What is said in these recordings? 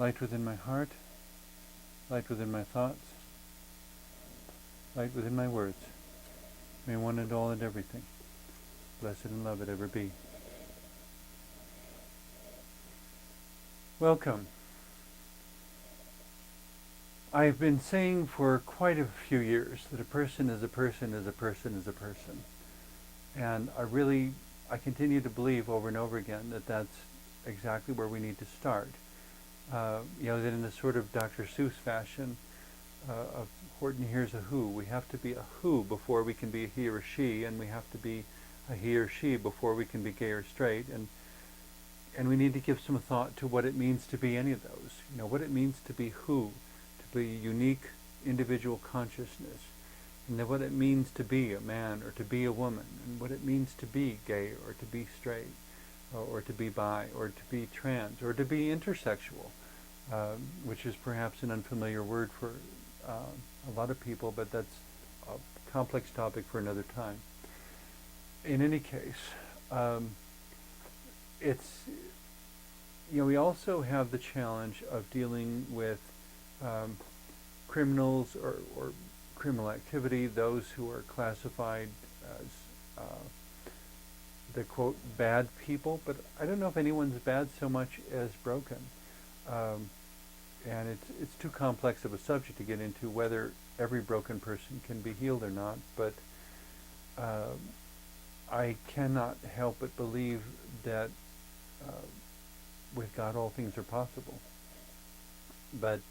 light within my heart, light within my thoughts, light within my words. May one and all and everything, blessed and loved ever be. Welcome. I've been saying for quite a few years that a person is a person is a person is a person. And I continue to believe over and over again that that's exactly where we need to start. That in a sort of Dr. Seuss fashion, of Horton Hears a Who, we have to be a who before we can be a he or she, and we have to be a he or she before we can be gay or straight, and we need to give some thought to what it means to be any of those. What it means to be who, to be unique individual consciousness, and then what it means to be a man or to be a woman, and what it means to be gay or to be straight, or to be bi, or to be trans, or to be intersexual, which is perhaps an unfamiliar word for a lot of people, but that's a complex topic for another time. In any case, we also have the challenge of dealing with criminals or criminal activity, those who are classified as the quote bad people, but I don't know if anyone's bad so much as broken. And it's too complex of a subject to get into whether every broken person can be healed or not, but I cannot help but believe that with God all things are possible. But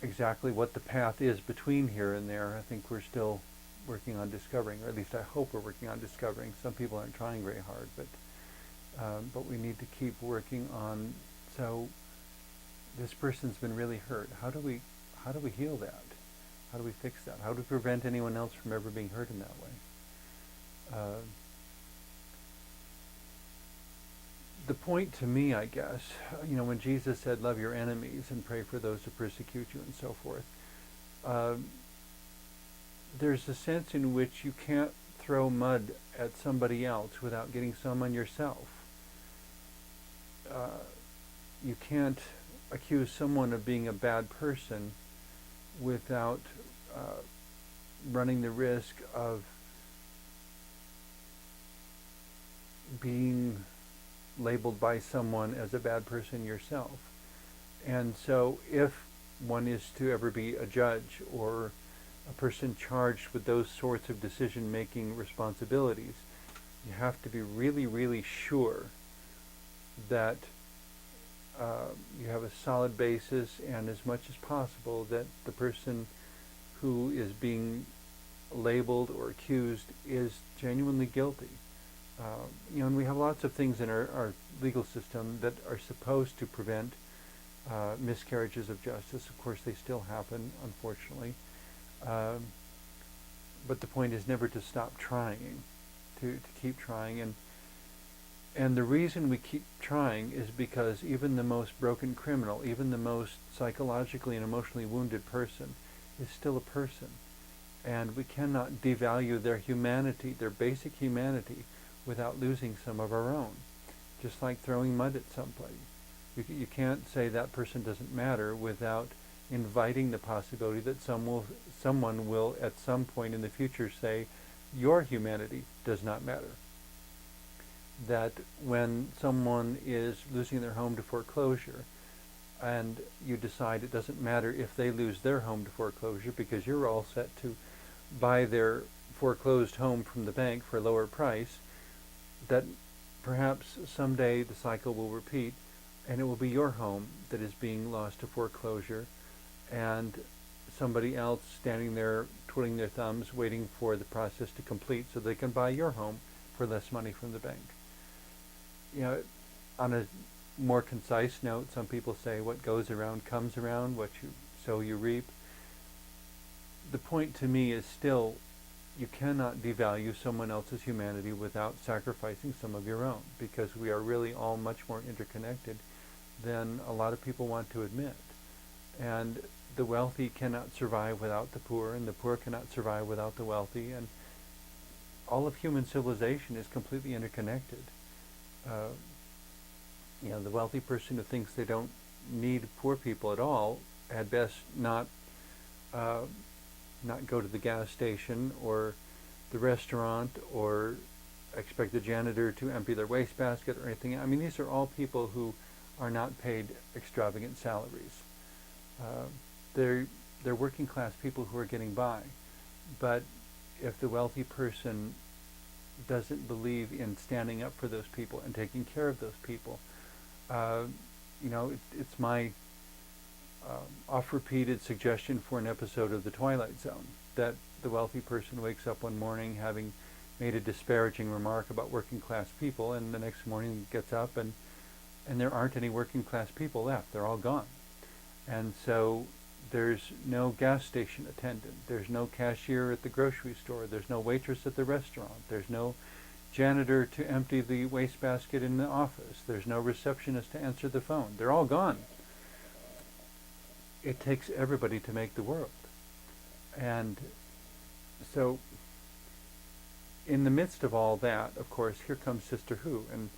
exactly what the path is between here and there, I think we're still working on discovering, or at least I hope we're working on discovering. Some people aren't trying very hard, but we need to keep working on. So this person's been really hurt. How do we heal that? How do we fix that? How do we prevent anyone else from ever being hurt in that way? The point to me, I guess, when Jesus said, love your enemies and pray for those who persecute you and so forth, there's a sense in which you can't throw mud at somebody else without getting some on yourself. You can't accuse someone of being a bad person without running the risk of being labeled by someone as a bad person yourself. And so if one is to ever be a judge or a person charged with those sorts of decision-making responsibilities, you have to be really, really sure that you have a solid basis, and as much as possible that the person who is being labeled or accused is genuinely guilty. And we have lots of things in our legal system that are supposed to prevent miscarriages of justice. Of course, they still happen, unfortunately. But the point is never to stop trying, to keep trying. And the reason we keep trying is because even the most broken criminal, even the most psychologically and emotionally wounded person is still a person. And we cannot devalue their humanity, their basic humanity, without losing some of our own. Just like throwing mud at somebody. You can't say that person doesn't matter without inviting the possibility that someone will at some point in the future say, your humanity does not matter. That when someone is losing their home to foreclosure, and you decide it doesn't matter if they lose their home to foreclosure because you're all set to buy their foreclosed home from the bank for a lower price, that perhaps someday the cycle will repeat and it will be your home that is being lost to foreclosure, and somebody else standing there twiddling their thumbs waiting for the process to complete so they can buy your home for less money from the bank. On a more concise note, some people say what goes around comes around, what you sow you reap. The point to me is still, you cannot devalue someone else's humanity without sacrificing some of your own, because we are really all much more interconnected than a lot of people want to admit. And the wealthy cannot survive without the poor, and the poor cannot survive without the wealthy, and all of human civilization is completely interconnected. The wealthy person who thinks they don't need poor people at all had best uh, not go to the gas station or the restaurant or expect the janitor to empty their wastebasket or anything. I mean, these are all people who are not paid extravagant salaries. Uh, they're working class people who are getting by. But if the wealthy person doesn't believe in standing up for those people and taking care of those people, uh, it's my oft-repeated suggestion for an episode of The Twilight Zone that the wealthy person wakes up one morning having made a disparaging remark about working class people, and the next morning gets up and there aren't any working class people left. They're all gone. And so there's no gas station attendant. There's no cashier at the grocery store. There's no waitress at the restaurant. There's no janitor to empty the wastebasket in the office. There's no receptionist to answer the phone. They're all gone. It takes everybody to make the world. And so in the midst of all that, of course, here comes Sister Who. And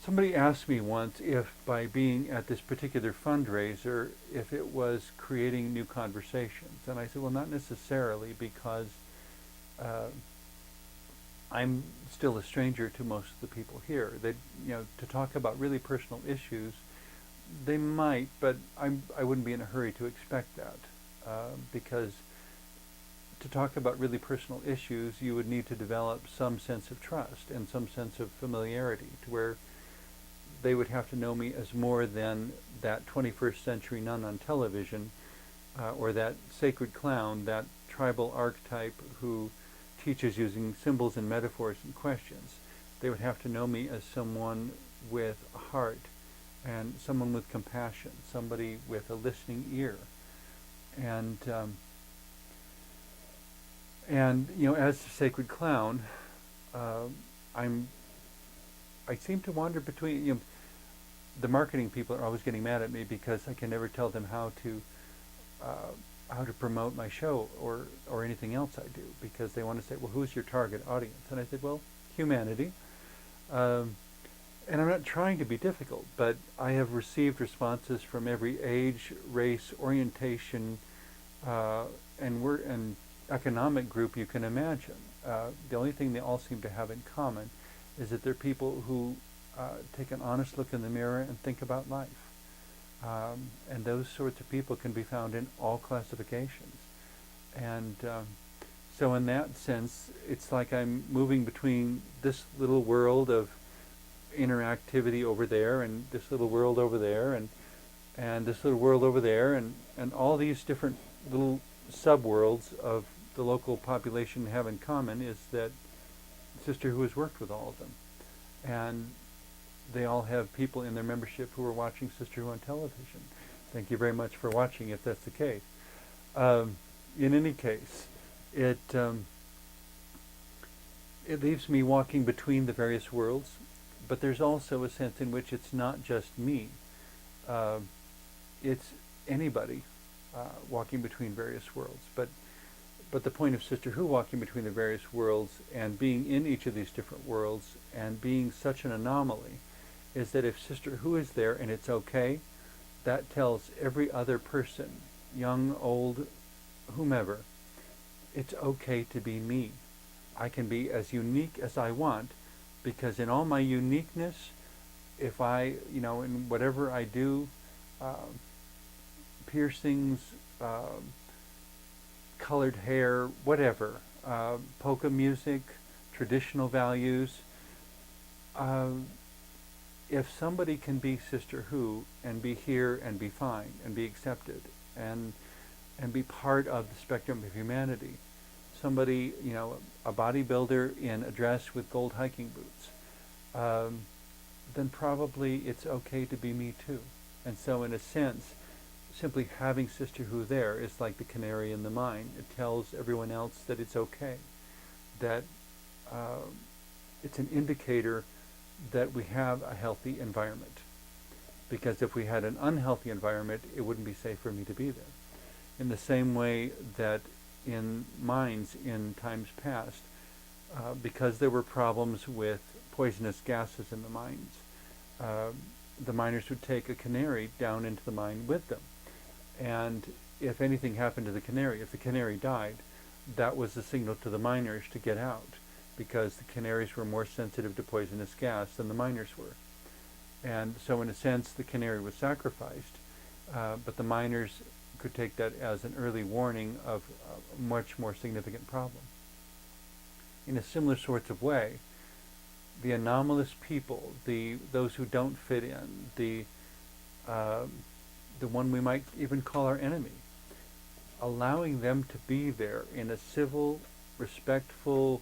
somebody asked me once if by being at this particular fundraiser, if it was creating new conversations. And I said, well, not necessarily, because I'm still a stranger to most of the people here. They, to talk about really personal issues, they might, but I wouldn't be in a hurry to expect that, because to talk about really personal issues, you would need to develop some sense of trust and some sense of familiarity to where they would have to know me as more than that 21st century nun on television, or that sacred clown, that tribal archetype who teaches using symbols and metaphors and questions. They would have to know me as someone with a heart and someone with compassion, somebody with a listening ear. And as the sacred clown, I seem to wander between. The marketing people are always getting mad at me because I can never tell them how to promote my show or anything else I do, because they want to say, well, who's your target audience? And I said, well, humanity. And I'm not trying to be difficult, but I have received responses from every age, race, orientation, and economic group you can imagine. The only thing they all seem to have in common is that they're people who take an honest look in the mirror and think about life. And those sorts of people can be found in all classifications. And so in that sense, it's like I'm moving between this little world of interactivity over there and this little world over there and this little world over there and all these different little subworlds of the local population have in common is that Sister Who has worked with all of them. And they all have people in their membership who are watching Sister Who on television. Thank you very much for watching, if that's the case. In any case, it leaves me walking between the various worlds, but there's also a sense in which it's not just me. It's anybody walking between various worlds. But the point of Sister Who walking between the various worlds and being in each of these different worlds and being such an anomaly is that if Sister Who is there and it's okay, that tells every other person, young, old, whomever, it's okay to be me. I can be as unique as I want, because in all my uniqueness, if I, in whatever I do, piercings, colored hair, whatever, polka music, traditional values, if somebody can be Sister Who and be here and be fine and be accepted and be part of the spectrum of humanity, somebody, a bodybuilder in a dress with gold hiking boots, then probably it's okay to be me too. And so in a sense, simply having Sister Who there is like the canary in the mine. It tells everyone else that it's okay, that it's an indicator that we have a healthy environment. Because if we had an unhealthy environment, it wouldn't be safe for me to be there. In the same way that in mines in times past, because there were problems with poisonous gases in the mines, the miners would take a canary down into the mine with them. And if anything happened to the canary, if the canary died, that was the signal to the miners to get out, because the canaries were more sensitive to poisonous gas than the miners were. And so in a sense, the canary was sacrificed, but the miners could take that as an early warning of a much more significant problem. In a similar sort of way, the anomalous people, those who don't fit in, the one we might even call our enemy, allowing them to be there in a civil, respectful,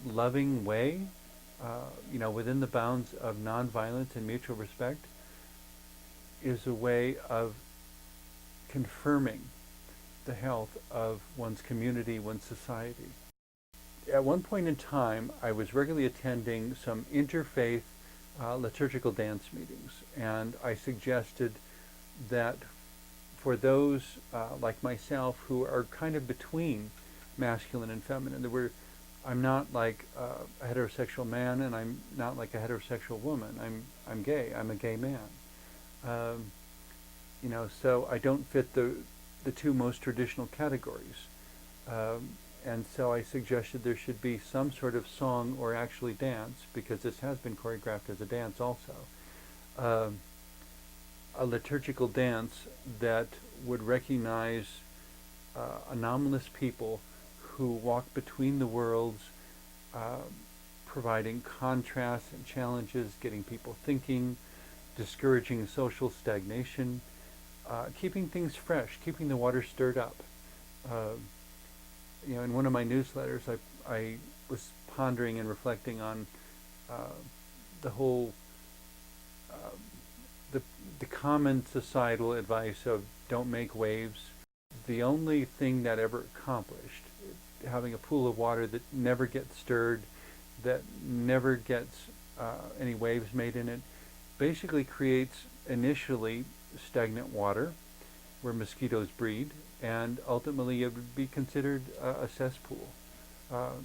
loving way, within the bounds of nonviolence and mutual respect, is a way of confirming the health of one's community, one's society. At one point in time, I was regularly attending some interfaith liturgical dance meetings, and I suggested that for those like myself who are kind of between masculine and feminine, I'm not like a heterosexual man, and I'm not like a heterosexual woman. I'm gay. I'm a gay man. So I don't fit the two most traditional categories. And so I suggested there should be some sort of song or actually dance, because this has been choreographed as a dance also. A liturgical dance that would recognize anomalous people who walk between the worlds, providing contrasts and challenges, getting people thinking, discouraging social stagnation, keeping things fresh, keeping the water stirred up. In one of my newsletters, I was pondering and reflecting on the whole, the common societal advice of don't make waves. The only thing that ever accomplished, having a pool of water that never gets stirred, that never gets any waves made in it, basically creates initially stagnant water where mosquitoes breed, and ultimately it would be considered a cesspool,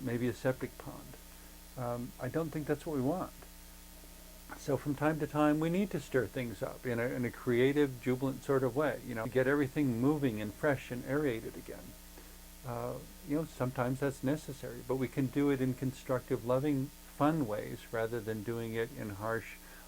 maybe a septic pond. I don't think that's what we want. So from time to time, we need to stir things up in a creative, jubilant sort of way, to get everything moving and fresh and aerated again. Sometimes that's necessary, but we can do it in constructive, loving, fun ways rather than doing it in harsh,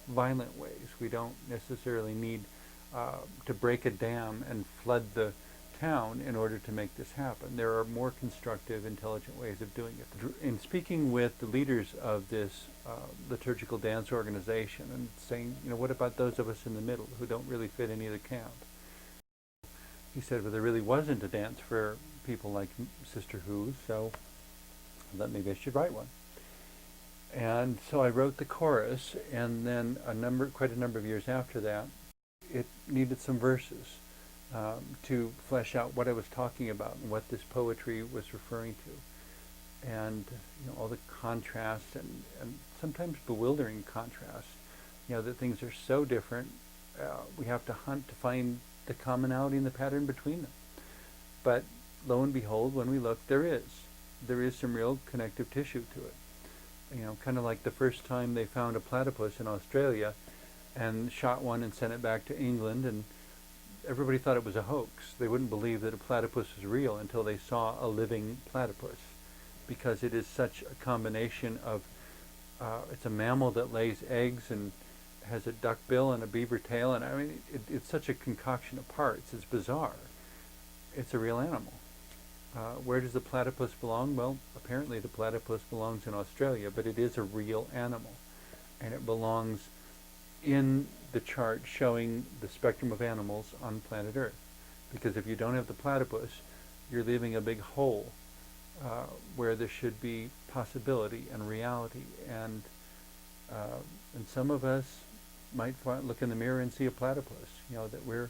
violent ways. We don't necessarily need to break a dam and flood the town in order to make this happen. There are more constructive, intelligent ways of doing it. In speaking with the leaders of this liturgical dance organization and saying, what about those of us in the middle who don't really fit any of the camp? He said, well, there really wasn't a dance for people like Sister Who, so I thought maybe I should write one. And so I wrote the chorus, and then quite a number of years after that, it needed some verses to flesh out what I was talking about and what this poetry was referring to. And all the contrasts and sometimes bewildering contrasts, that things are so different, we have to hunt to find the commonality and the pattern between them. But lo and behold, when we look, there is some real connective tissue to it. Kind of like the first time they found a platypus in Australia and shot one and sent it back to England, and everybody thought it was a hoax. They wouldn't believe that a platypus was real until they saw a living platypus, because it is such a combination of, it's a mammal that lays eggs and has a duck bill and a beaver tail, and it's such a concoction of parts. It's bizarre. It's a real animal. Where does the platypus belong? Well, apparently the platypus belongs in Australia, but it is a real animal, and it belongs in the chart showing the spectrum of animals on planet Earth. Because if you don't have the platypus, you're leaving a big hole where there should be possibility and reality. And some of us might look in the mirror and see a platypus, that we're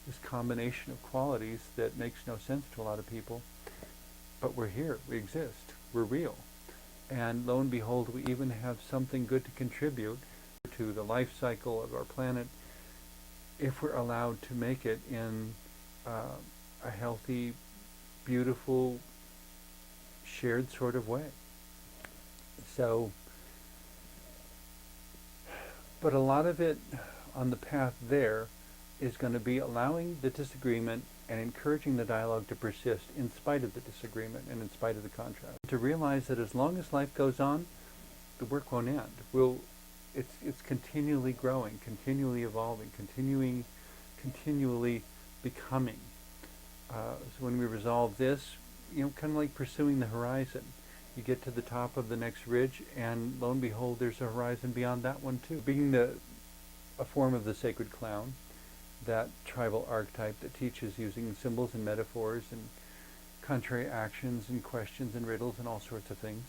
this combination of qualities that makes no sense to a lot of people. But we're here, we exist, we're real. And lo and behold, we even have something good to contribute to the life cycle of our planet if we're allowed to make it in a healthy, beautiful, shared sort of way. So But a lot of it on the path there is going to be allowing the disagreement and encouraging the dialogue to persist in spite of the disagreement and in spite of the contrast. To realize that as long as life goes on, the work won't end. It's continually growing, continually evolving, continually becoming. So when we resolve this, kind of like pursuing the horizon. You get to the top of the next ridge, and lo and behold, there's a horizon beyond that one too. Being a form of the sacred clown, that tribal archetype that teaches using symbols and metaphors and contrary actions and questions and riddles and all sorts of things,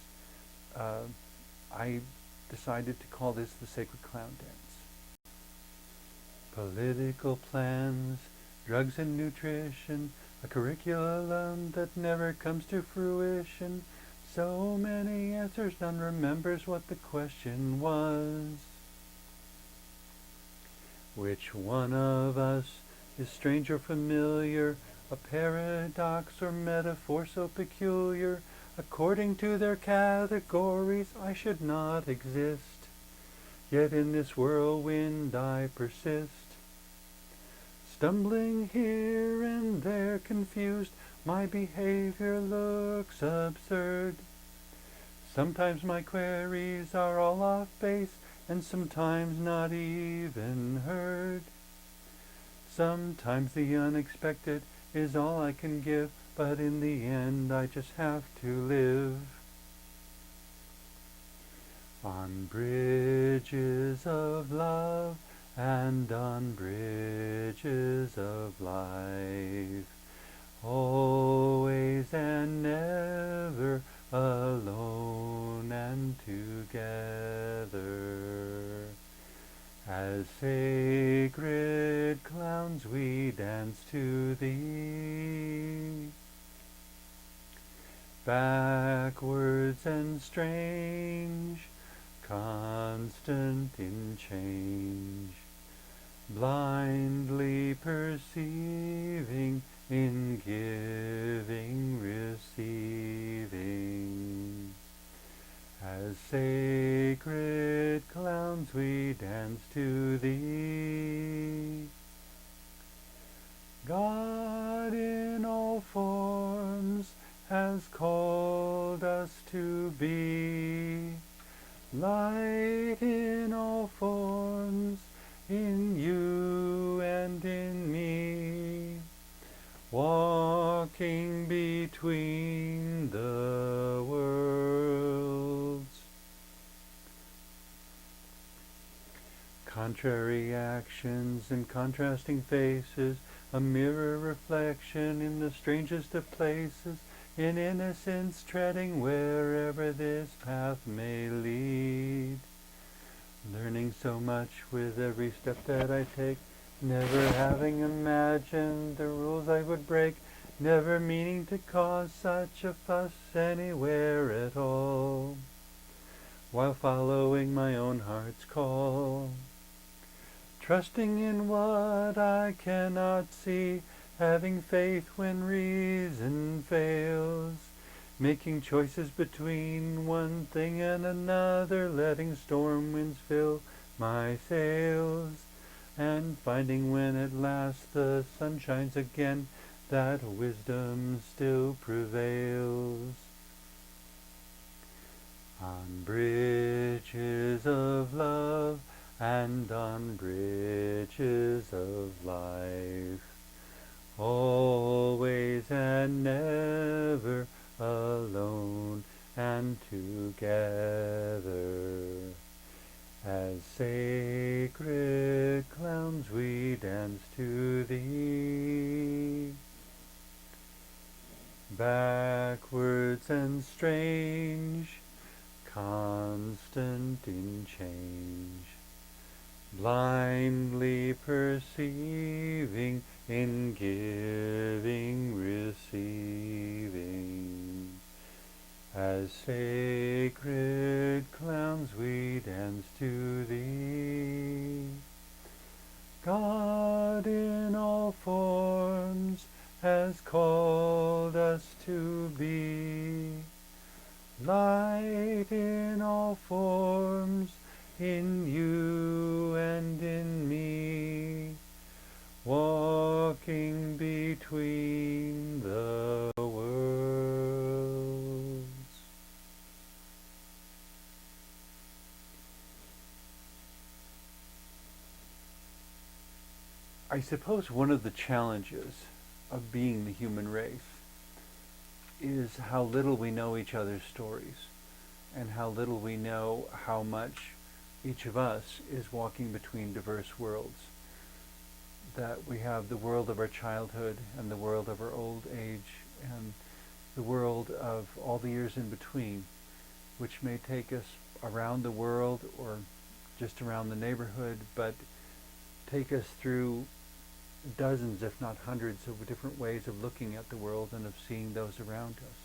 I decided to call this the Sacred Clown Dance. Political plans, drugs and nutrition, a curriculum that never comes to fruition. So many answers, none remembers what the question was. Which one of us is strange or familiar, a paradox or metaphor so peculiar? According to their categories, I should not exist. Yet in this whirlwind I persist. Stumbling here and there confused, my behavior looks absurd. Sometimes my queries are all off base, and sometimes not even heard. Sometimes the unexpected is all I can give, but in the end I just have to live. On bridges of love and on bridges of life, always and never alone and together. As sacred clowns we dance to thee, backwards and strange, constant in change, blindly perceiving, in giving, receiving. As sacred clowns we dance to thee. God in all forms has called us to be, light in all forms, in you and in me, walking between the worlds. Contrary actions and contrasting faces, a mirror reflection in the strangest of places, in innocence treading wherever this path may lead. Learning so much with every step that I take, never having imagined the rules I would break, never meaning to cause such a fuss anywhere at all, while following my own heart's call. Trusting in what I cannot see, having faith when reason fails, making choices between one thing and another, letting storm winds fill my sails, and finding when at last the sun shines again, that wisdom still prevails. On bridges of love and on bridges of life, always and never alone and together. As sacred clowns we dance to thee. Backwards and strange, constant in change, blindly perceiving, in giving, receiving. As sacred clowns we dance to thee. God in all forms has called us to be, light in all forms, in you I suppose one of the challenges of being the human race is how little we know each other's stories and how little we know how much each of us is walking between diverse worlds. That we have the world of our childhood and the world of our old age and the world of all the years in between, which may take us around the world or just around the neighborhood, but take us through dozens, if not hundreds, of different ways of looking at the world and of seeing those around us.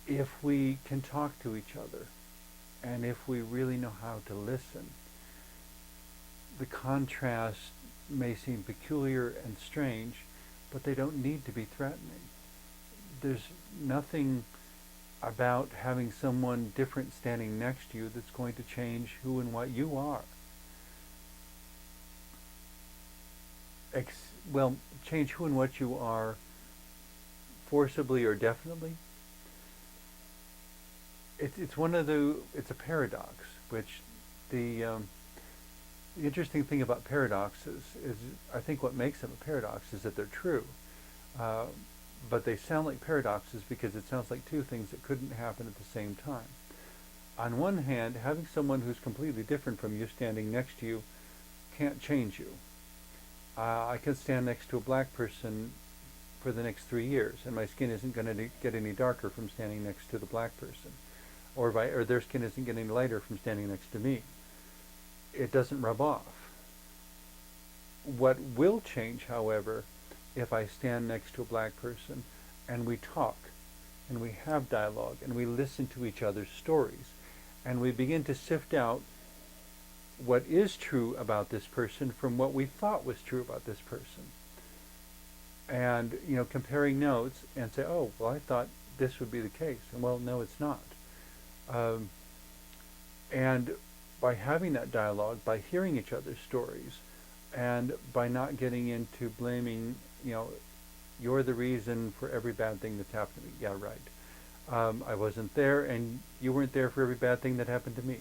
If we can talk to each other, and if we really know how to listen, the contrasts may seem peculiar and strange, but they don't need to be threatening. There's nothing about having someone different standing next to you that's going to change who and what you are. Change who and what you are forcibly or definitely. It's a paradox, which the interesting thing about paradoxes is I think what makes them a paradox is that they're true. But they sound like paradoxes because it sounds like two things that couldn't happen at the same time. On one hand, having someone who's completely different from you standing next to you can't change you. I could stand next to a black person for the next 3 years, and my skin isn't going to get any darker from standing next to the black person, or their skin isn't getting any lighter from standing next to me. It doesn't rub off. What will change, however, if I stand next to a black person and we talk and we have dialogue and we listen to each other's stories and we begin to sift out what is true about this person from what we thought was true about this person. And, comparing notes and say, oh, well, I thought this would be the case. And, well, no, it's not. And by having that dialogue, by hearing each other's stories, and by not getting into blaming, you're the reason for every bad thing that's happened to me. Yeah, right. I wasn't there, and you weren't there for every bad thing that happened to me.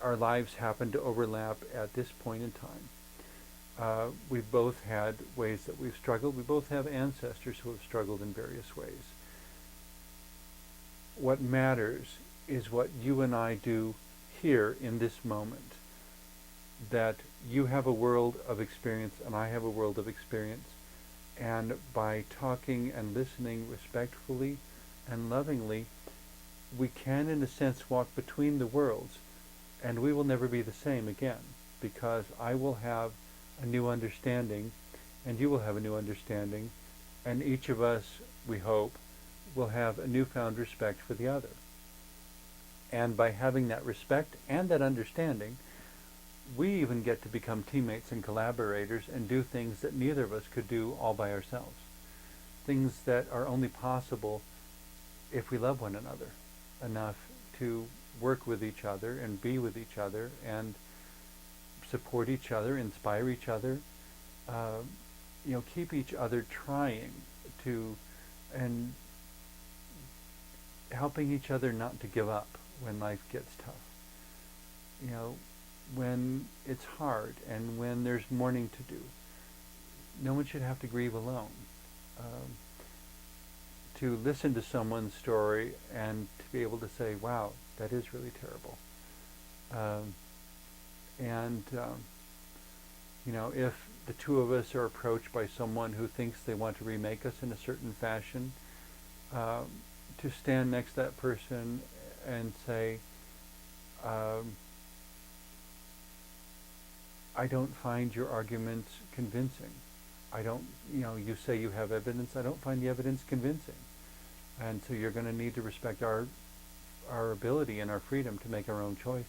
Our lives happen to overlap at this point in time. We've both had ways that we've struggled. We both have ancestors who have struggled in various ways. What matters is what you and I do here in this moment. That you have a world of experience and I have a world of experience. And by talking and listening respectfully and lovingly, we can, in a sense, walk between the worlds, and we will never be the same again, because I will have a new understanding, and you will have a new understanding, and each of us, we hope, will have a newfound respect for the other. And by having that respect and that understanding, we even get to become teammates and collaborators and do things that neither of us could do all by ourselves. Things that are only possible if we love one another enough to work with each other and be with each other and support each other, inspire each other, keep each other trying to, and helping each other not to give up when life gets tough. When it's hard and when there's mourning to do. No one should have to grieve alone. To listen to someone's story and to be able to say, wow, that is really terrible. If the two of us are approached by someone who thinks they want to remake us in a certain fashion, to stand next to that person and say, I don't find your arguments convincing. You say you have evidence, I don't find the evidence convincing. And so you're going to need to respect our ability and our freedom to make our own choices.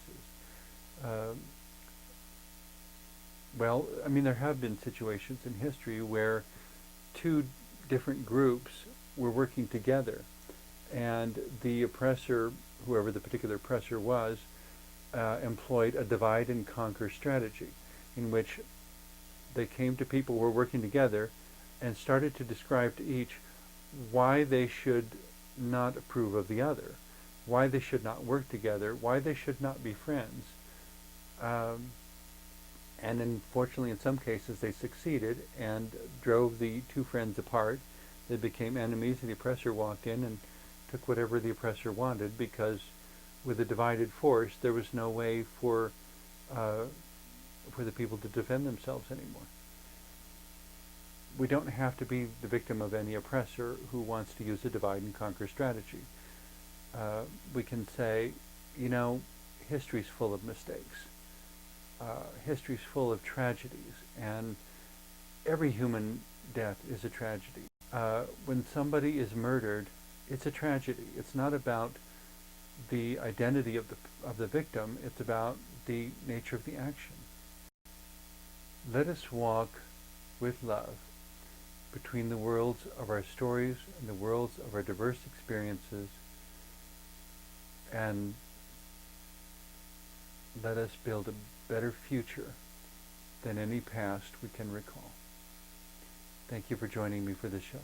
There have been situations in history where two different groups were working together, and the oppressor, whoever the particular oppressor was, employed a divide and conquer strategy, in which they came to people who were working together and started to describe to each why they should not approve of the other, why they should not work together, why they should not be friends. And unfortunately, in some cases, they succeeded and drove the two friends apart. They became enemies, and the oppressor walked in and took whatever the oppressor wanted, because with a divided force, there was no way for the people to defend themselves anymore. We don't have to be the victim of any oppressor who wants to use a divide and conquer strategy. We can say, you know, history's full of mistakes. History's full of tragedies, and every human death is a tragedy. When somebody is murdered, it's a tragedy. It's not about the identity of the victim. It's about the nature of the action. Let us walk with love between the worlds of our stories and the worlds of our diverse experiences, and let us build a better future than any past we can recall. Thank you for joining me for this show.